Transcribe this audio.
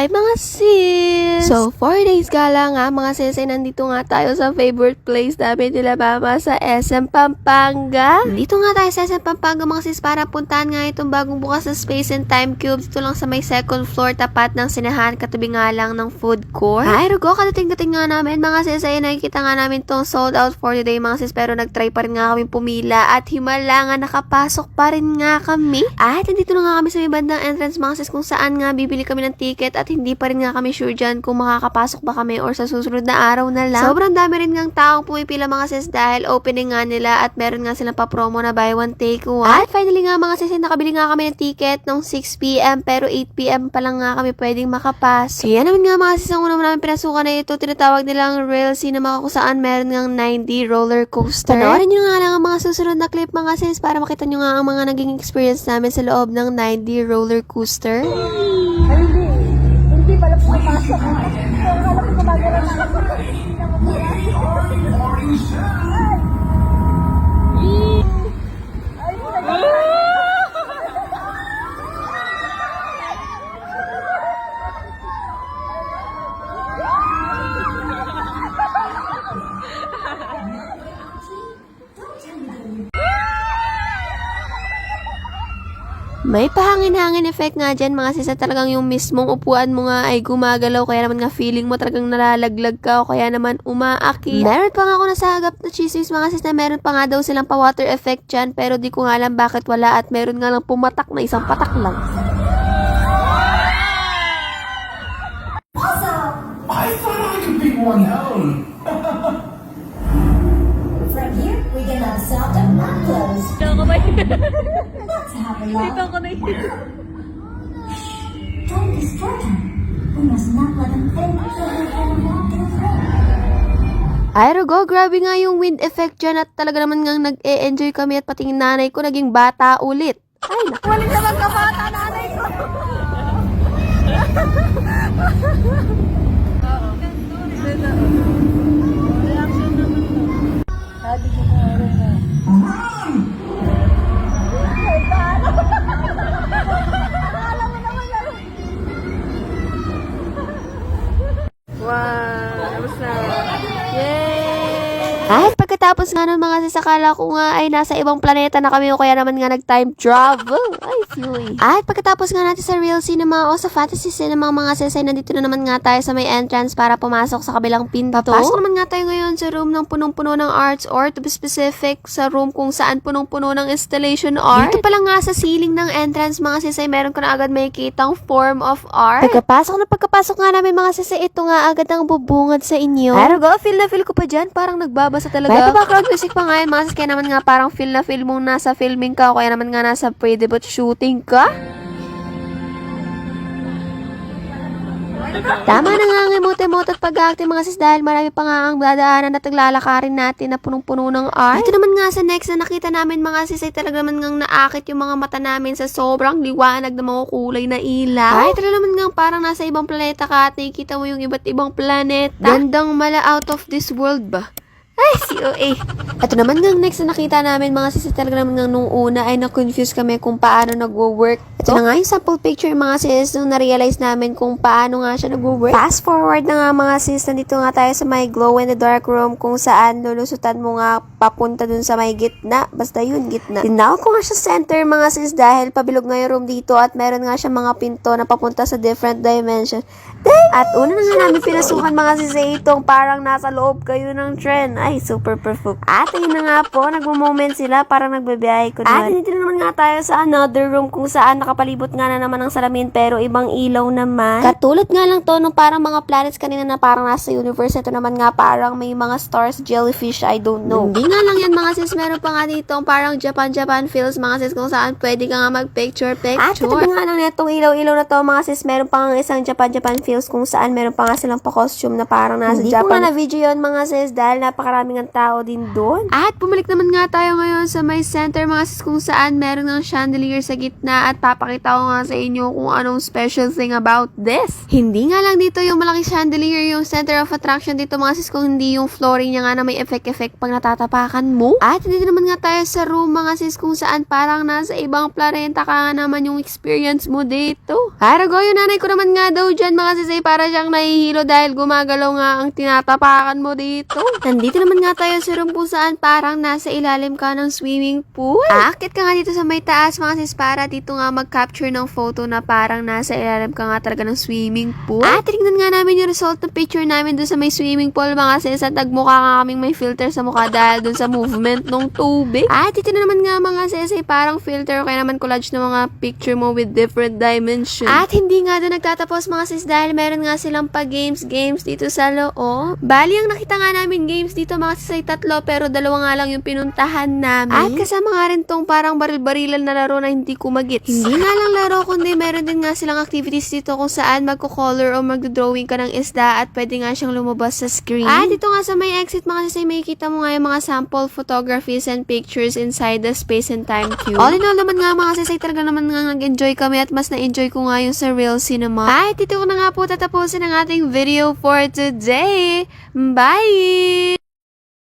Hi mga sis! So, 4 days gala nga mga sis ay nandito nga tayo sa favorite place namin nila mama sa SM Pampanga. Dito nga tayo sa SM Pampanga mga sis para puntahan nga itong bagong bukas na Space and Time Cube. Dito lang sa may second floor tapat ng sinahan katabi nga lang ng food court. Ay, rugo, kadating-dating nga namin mga sis ay nakikita nga namin tong sold out for the day mga sis pero nagtry pa rin nga kami pumila at himala nga nakapasok pa rin nga kami. At nandito na nga kami sa may bandang entrance mga sis kung saan nga bibili kami ng ticket at hindi pa rin nga kami sure dyan kung makakapasok ba kami or sa susunod na araw na lang. Sobrang dami rin ngang taong pumipila mga sis dahil opening nga nila at meron nga silang pa-promo na buy one take one. At finally nga mga sis nakabili nga kami ng ticket nung 6 PM pero 8 PM pa lang nga kami pwedeng makapasok. Kaya naman nga mga sis ang una namin pinasukan na ito tinatawag nilang Rail Cinema kung saan meron ngang 9D roller coaster. Panoorin nyo nga lang ang mga susunod na clip mga sis para makita nyo nga ang mga naging experience namin sa loob ng 9D roller coaster. Hindi pala pumapasok. So, akala ko gumagalaw na ako. May pahangin-hangin effect nga dyan mga sis, talagang yung mismong upuan mo nga ay gumagalaw kaya naman nga feeling mo talagang nalalaglag ka o kaya naman umaakit. Meron pa nga ako nasagap na chismis mga sis na meron pa nga daw silang pa water effect dyan pero di ko nga alam bakit wala at meron nga lang pumatak na isang patak lang. I thought I could be one hell. From here, we can have sound of mouth closed. Let's have a laugh. Don't disturb him. We must not let him think that we can walk in front. Ay rugo, grabe nga yung wind effect dyan at talaga naman nga nag-e-enjoy kami at pati yung nanay ko naging bata ulit. Ay naku. Walang naman ka bata, nanay ko. At pagkatapos nga nun mga sis, akala ko nga ay nasa ibang planeta na kami o kaya naman nga nag-time travel. Ay, fury. At pagkatapos nga natin sa Real Cinema o sa Fantasy Cinema mga sis, ay nandito na naman nga tayo sa may entrance para pumasok sa kabilang pinto. Papasok naman nga tayo ngayon sa room ng punong-puno ng arts or to be specific sa room kung saan punong-puno ng installation art. Dito pa lang nga sa ceiling ng entrance mga sis, ay meron ko na agad may kitang form of art. Pagkapasok nga namin mga sis, ito nga agad ang bubungad sa inyo. Pero go, feel na feel ko pa dyan, parang nagbabasa talaga. May background music pa nga yun mga sis, kaya naman nga parang feel na feel mong nasa filming ka o kaya naman nga nasa pre-debut shooting ka. Tama na nga ang emote-emote at pag-acting mga sis dahil marami pa nga ang dadaanan at naglalakarin natin na punong-puno ng art. Dito naman nga sa next na nakita namin mga sis ay talaga naman nga naakit yung mga mata namin sa sobrang liwanag na mga kulay na ilaw. Ay talaga naman nga parang nasa ibang planeta ka at nakikita mo yung iba't ibang planeta. Gandang mala out of this world ba? Ay, COA. Ito naman nga next na nakita namin mga sis talaga naman nga nung una ay na-confuse kami kung paano nagwo-work. Ito na nga yung sample picture mga sis nung na-realize namin kung paano nga siya nagwo-work. Fast forward na nga mga sis, nandito nga tayo sa may glow in the dark room kung saan lulusutan mo nga papunta dun sa may gitna. Basta yun, gitna. Tinawag ko nga siya center mga sis dahil pabilog nga yung room dito at meron nga siya mga pinto na papunta sa different dimension. At una na nga namin pinasukan mga sis itong parang nasa loob kayo ng trend. Ay, super perfect. At ayun na nga po, nagmo-moment sila, parang nagbabiyahe ko naman. At dito naman nga tayo sa another room kung saan nakapalibot nga na naman ng salamin pero ibang ilaw naman. Katulad nga lang to nung parang mga planets kanina na parang nasa universe. Ito naman nga parang may mga stars, jellyfish, I don't know. Hindi nga lang yan mga sis, meron pa nga dito parang Japan feels mga sis kung saan pwede ka nga mag-picture. At katabi nga lang netong ilaw-ilaw na to mga sis, meron pa nga isang Japan feels kung saan meron pa nga silang pa-costume na parang nasa Japan. Hindi ko nga na-video yun mga sis dahil napakaraming ang tao din doon. At bumalik naman nga tayo ngayon sa may center mga sis kung saan meron ng chandelier sa gitna at papakita ko nga sa inyo kung anong special thing about this. Hindi nga lang dito yung malaking chandelier yung center of attraction dito mga sis kung hindi yung flooring niya nga na may effect pag natatapa tinatapakan mo. At dito naman nga tayo sa room mga sis kung saan parang nasa ibang planeta ka nga naman yung experience mo dito. Harago, yung nanay ko naman nga daw dyan mga sis ay para siyang nahihilo dahil gumagalaw nga ang tinatapakan mo dito. Nandito naman nga tayo sa room kung saan parang nasa ilalim ka ng swimming pool. Aakit ka nga dito sa may taas mga sis para dito nga mag-capture ng photo na parang nasa ilalim ka nga talaga ng swimming pool. At tignan nga namin yung result ng picture namin dun sa may swimming pool mga sis at nagmukha nga kaming may filter sa mukha dahil dun sa movement ng tubig. At ito na naman nga mga sis ay parang filter o kaya naman collage ng mga picture mo with different dimensions. At hindi nga doon nagtatapos mga sis dahil meron nga silang pa-games dito sa loob. Bali ang nakita nga namin games dito mga sis ay 3 pero 2 nga lang yung pinuntahan namin. At kasama nga rin tong parang baril-barilan na laro na hindi ko magits. Hindi nga lang laro kundi meron din nga silang activities dito kung saan magko-color o magdo-drawing ka ng isda at pwede nga siyang lumabas sa screen. At dito nga sa may exit mga sis ay makikita mo nga yung mga sample photographies and pictures inside the space and time cube. All in all naman nga mga sis ay talaga naman nga nag-enjoy kami at mas na-enjoy ko nga yung sa real cinema. At dito ko na nga po tatapusin ang ating video for today. Bye!